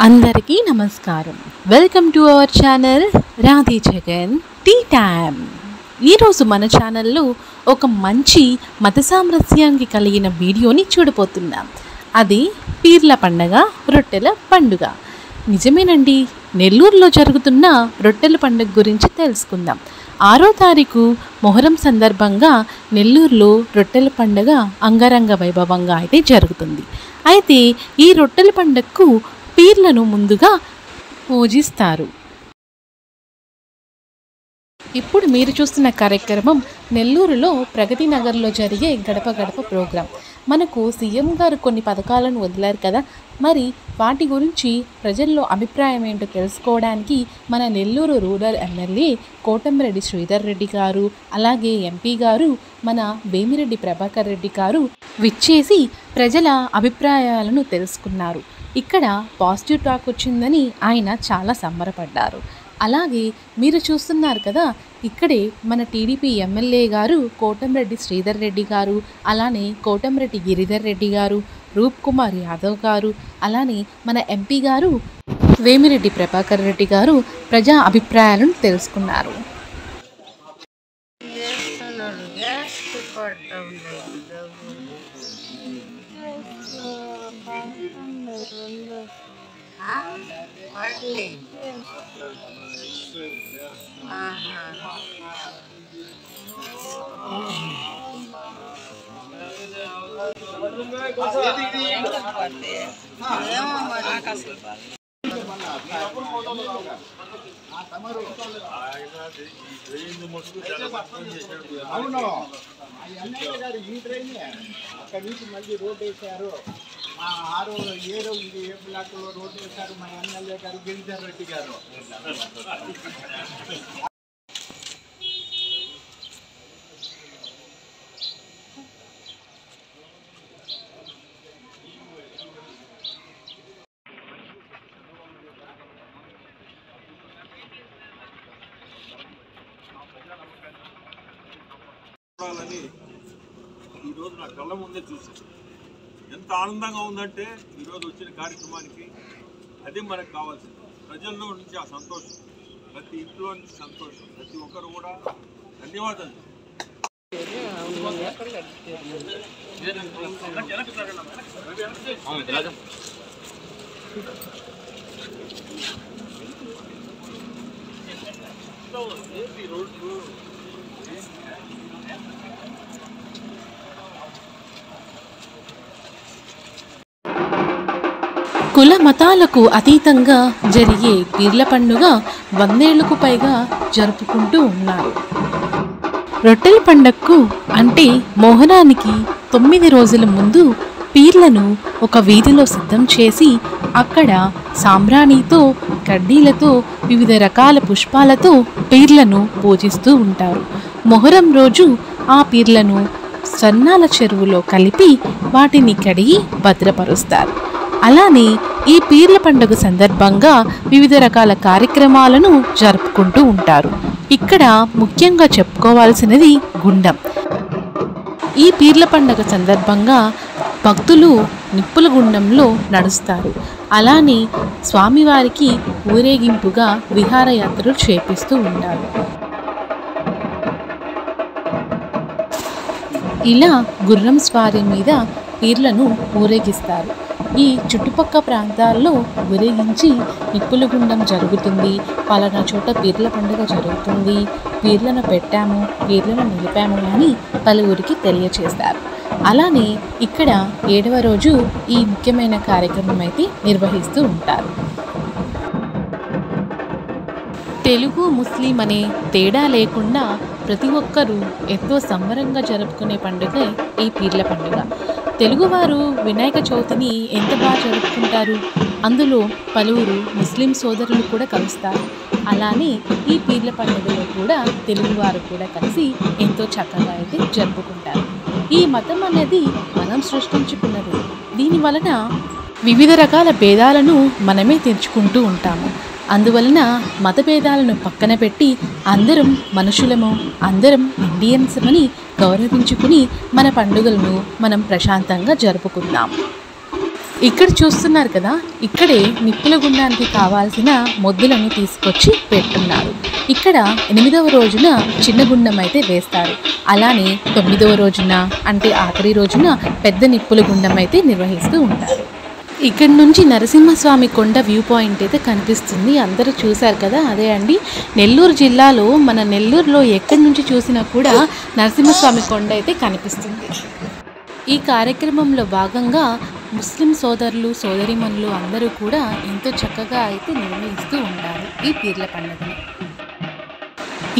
అందరికీ నమస్కారం. Welcome to our channel Radhe Jagan tea time. ఈరోజు మన ఛానల్లో ఒక మంచి మత సామరస్యానికి కలిగిన వీడియోని చూడబోతున్నాం. అది పీర్ల పండగ, రొట్టెల పండుగ. నిజమేనండి, నెల్లూరులో జరుగుతున్న రొట్టెల పండుగ గురించి తెలుసుకుందాం. 6వ తారీఖు మొహరం సందర్భంగా నెల్లూరులో రొట్టెల పండుగ అంగరంగ వైభవంగా అయితే జరుగుతుంది. అయితే ఈ రొట్టెల పండుగకు పీర్లను ముందుగా పూజిస్తారు. ఇప్పుడు మీరు చూస్తున్న కార్యక్రమం నెల్లూరులో ప్రగతి నగర్లో జరిగే గడప గడప ప్రోగ్రాం. మనకు సీఎం గారు కొన్ని పథకాలను వదిలారు కదా, మరి వాటి గురించి ప్రజల్లో అభిప్రాయం ఏంటో తెలుసుకోవడానికి మన నెల్లూరు రూరల్ ఎమ్మెల్యే కోటంరెడ్డి శ్రీధర్ రెడ్డి గారు, అలాగే ఎంపీ గారు మన వేమిరెడ్డి ప్రభాకర్ రెడ్డి గారు విచ్చేసి ప్రజల అభిప్రాయాలను తెలుసుకున్నారు. ఇక్కడ పాజిటివ్ టాక్ వచ్చిందని ఆయన చాలా సంబరపడ్డారు. అలాగే మీరు చూస్తున్నారు కదా, ఇక్కడే మన టీడీపీ ఎమ్మెల్యే గారు కోటంరెడ్డి శ్రీధర్ రెడ్డి గారు, అలానే కోటంరెడ్డి గిరిధర్ రెడ్డి గారు, రూప్ కుమార్ యాదవ్ గారు, అలానే మన ఎంపీ గారు వేమిరెడ్డి ప్రభాకర్ రెడ్డి గారు ప్రజా అభిప్రాయాలను తెలుసుకున్నారు. అవును, ఎమ్మెల్యే గారు ఈ ట్రైన్ అక్కడి నుంచి మళ్ళీ రోడ్డు వేశారు. మా 6 7 ఇది ఏ బ్లాక్లో రోడ్డు వేశారు మా ఎమ్మెల్యే గారు గిరిధర్ రెడ్డి గారు. ఈరోజు నా కళ్ళ ముందే చూసాను. ఎంత ఆనందంగా ఉందంటే ఈరోజు వచ్చిన కార్యక్రమానికి అదే మనకు కావాల్సింది. ప్రజల్లో నుంచి ఆ సంతోషం, ప్రతి ఇంట్లో నుంచి సంతోషం, ప్రతి ఒక్కరు కూడా ధన్యవాదాలు. కుల మతాలకు అతీతంగా జరిగే పీర్ల పండుగ 100 ఏళ్లకు పైగా జరుపుకుంటూ ఉన్నారు. రొట్టెల పండగకు అంటే మోహనానికి 9 రోజుల ముందు పీర్లను ఒక వీధిలో సిద్ధం చేసి అక్కడ సాంబ్రాణితో, కడ్డీలతో, వివిధ రకాల పుష్పాలతో పీర్లను పూజిస్తూ ఉంటారు. మొహరం రోజు ఆ పీర్లను సన్నాల చెరువులో కలిపి వాటిని కడిగి భద్రపరుస్తారు. అలానే ఈ పీర్ల పండుగ సందర్భంగా వివిధ రకాల కార్యక్రమాలను జరుపుకుంటూ ఉంటారు. ఇక్కడ ముఖ్యంగా చెప్పుకోవాల్సినది గుండం. ఈ పీర్ల పండుగ సందర్భంగా భక్తులు నిప్పుల గుండంలో నడుస్తారు. అలానే స్వామివారికి ఊరేగింపుగా విహారయాత్రలు చేపిస్తూ ఉంటారు. ఇలా గుర్రం స్వారీ మీద పీర్లను ఊరేగిస్తారు. ఈ చుట్టుపక్కల ప్రాంతాల్లో ఊరేగించి నిప్పుల గుండం జరుగుతుంది, పలానా చోట పీర్ల పండుగ జరుగుతుంది, పీర్లను పెట్టాము, పీర్లను నిలిపాము అని పలువురికి తెలియచేస్తారు. అలానే ఇక్కడ 7వ రోజు ఈ ముఖ్యమైన కార్యక్రమం అయితే నిర్వహిస్తూ ఉంటారు. తెలుగు, ముస్లిం అనే తేడా లేకుండా ప్రతి ఒక్కరూ ఎంతో సంబరంగా జరుపుకునే పండుగ ఈ పీర్ల పండుగ. తెలుగువారు వినాయక చవితిని ఎంత బాగా జరుపుకుంటారు. అందులో పలువురు ముస్లిం సోదరులు కూడా కలుస్తారు. అలానే ఈ పీర్ల పండుగలో కూడా తెలుగువారు కూడా కలిసి ఎంతో చక్కగా అయితే జరుపుకుంటారు. ఈ మతం అనేది మనం సృష్టించుకున్నది. దీనివలన వివిధ రకాల భేదాలను మనమే తెచ్చుకుంటూ ఉంటాము. అందువలన మతభేదాలను పక్కన పెట్టి అందరం మనుషులము, అందరం ఇండియన్స్ అని గౌరవించుకుని మన పండుగలను మనం ప్రశాంతంగా జరుపుకుందాం. ఇక్కడ చూస్తున్నారు కదా, ఇక్కడే నిప్పుల గుండానికి కావాల్సిన మొద్దులను తీసుకొచ్చి పెట్టున్నారు. ఇక్కడ 8వ రోజున చిన్న గుండం అయితే వేస్తారు. అలానే 9వ రోజున అంటే ఆఖరి రోజున పెద్ద నిప్పుల గుండం అయితే నిర్వహిస్తూ ఉంటారు. ఇక్కడ నుంచి నరసింహస్వామి కొండ వ్యూ పాయింట్ అయితే కనిపిస్తుంది. అందరూ చూశారు కదా, అదే అండి నెల్లూరు జిల్లాలో మన నెల్లూరులో ఎక్కడి నుంచి చూసినా కూడా నరసింహస్వామి కొండ అయితే కనిపిస్తుంది. ఈ కార్యక్రమంలో భాగంగా ముస్లిం సోదరులు సోదరిమణులు అందరూ కూడా ఎంతో చక్కగా అయితే నిర్వహిస్తూ ఉంటారు ఈ పీర్ల పండుగని.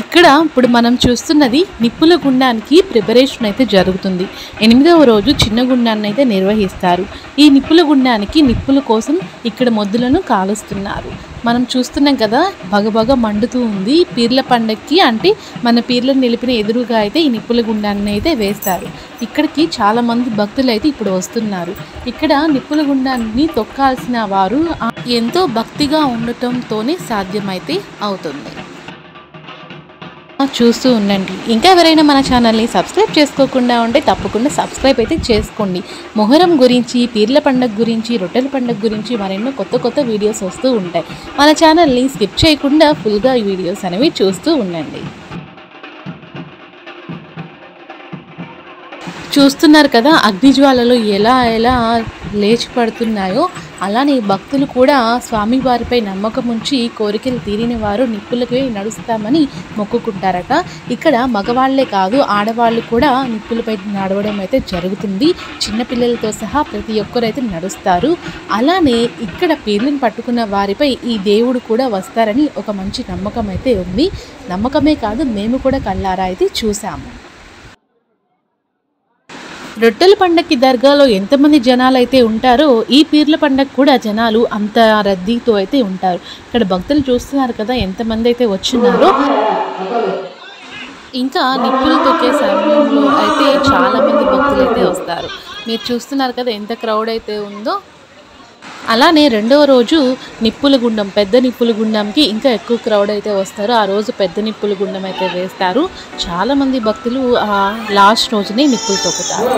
ఇక్కడ ఇప్పుడు మనం చూస్తున్నది నిప్పుల గుండానికి ప్రిపరేషన్ అయితే జరుగుతుంది. 8వ రోజు చిన్న గుండాన్ని అయితే నిర్వహిస్తారు. ఈ నిప్పుల గుండానికి నిప్పుల కోసం ఇక్కడ మొద్దులను కాలుస్తున్నారు. మనం చూస్తున్నాం కదా, బగబగ మండుతూ ఉంది. పీర్ల పండగకి అంటే మన పీర్లను నిలిపిన ఎదురుగా అయితే ఈ నిప్పుల గుండాన్ని అయితే వేస్తారు. ఇక్కడికి చాలామంది భక్తులు అయితే ఇప్పుడు వస్తున్నారు. ఇక్కడ నిప్పుల గుండాన్ని తొక్కాల్సిన వారు ఎంతో భక్తిగా ఉండటంతోనే సాధ్యమైతే అవుతుంది. చూస్తూ ఉండండి. ఇంకా ఎవరైనా మన ఛానల్ని సబ్స్క్రైబ్ చేసుకోకుండా ఉంటే తప్పకుండా సబ్స్క్రైబ్ అయితే చేసుకోండి. మొహరం గురించి, పీర్ల పండుగ గురించి, రొట్టెల పండుగ గురించి మరెన్నో కొత్త వీడియోస్ వస్తూ ఉంటాయి. మన ఛానల్ని స్కిప్ చేయకుండా ఫుల్గా ఈ వీడియోస్ అనేవి చూస్తూ ఉండండి. చూస్తున్నారు కదా, అగ్నిజ్వాలలు ఎలా లేచి పడుతున్నాయో అలానే భక్తులు కూడా స్వామివారిపై నమ్మకం ఉంచి కోరికలు తీరిన వారు నిప్పులపై నడుస్తామని మొక్కుకుంటారట. ఇక్కడ మగవాళ్లే కాదు, ఆడవాళ్ళు కూడా నిప్పులపై నడవడం అయితే జరుగుతుంది. చిన్నపిల్లలతో సహా ప్రతి ఒక్కరైతే నడుస్తారు. అలానే ఇక్కడ పీర్లను పట్టుకున్న వారిపై ఈ దేవుడు కూడా వస్తారని ఒక మంచి నమ్మకం అయితే ఉంది. నమ్మకమే కాదు, మేము కూడా కళ్ళారా అయితే చూసాము. రొట్టెల పండగకి దర్గాలో ఎంతమంది జనాలు అయితే ఉంటారో ఈ పీర్ల పండగ కూడా జనాలు అంత రద్దీతో అయితే ఉంటారు. ఇక్కడ భక్తులు చూస్తున్నారు కదా ఎంతమంది అయితే వచ్చినారో. ఇంకా నిప్పులు తొక్కే సమయంలో అయితే చాలామంది భక్తులు అయితే వస్తారు. మీరు చూస్తున్నారు కదా ఎంత క్రౌడ్ అయితే ఉందో. అలానే 2వ రోజు నిప్పుల గుండం, పెద్ద నిప్పుల గుండంకి ఇంకా ఎక్కువ క్రౌడ్ అయితే వస్తారు. ఆ రోజు పెద్ద నిప్పుల గుండం అయితే వేస్తారు. చాలామంది భక్తులు ఆ లాస్ట్ రోజునే నిప్పులు తొక్కుతారు.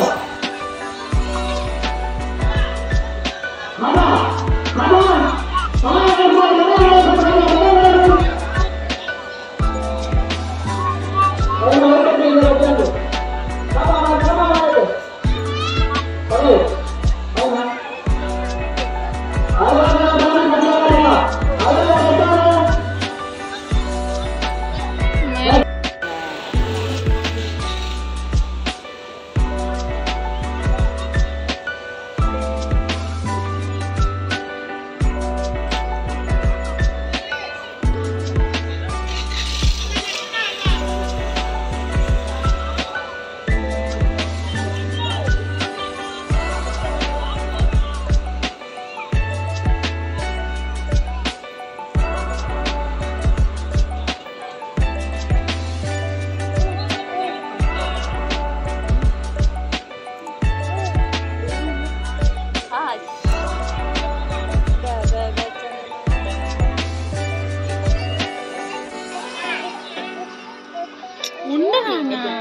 ఉండనా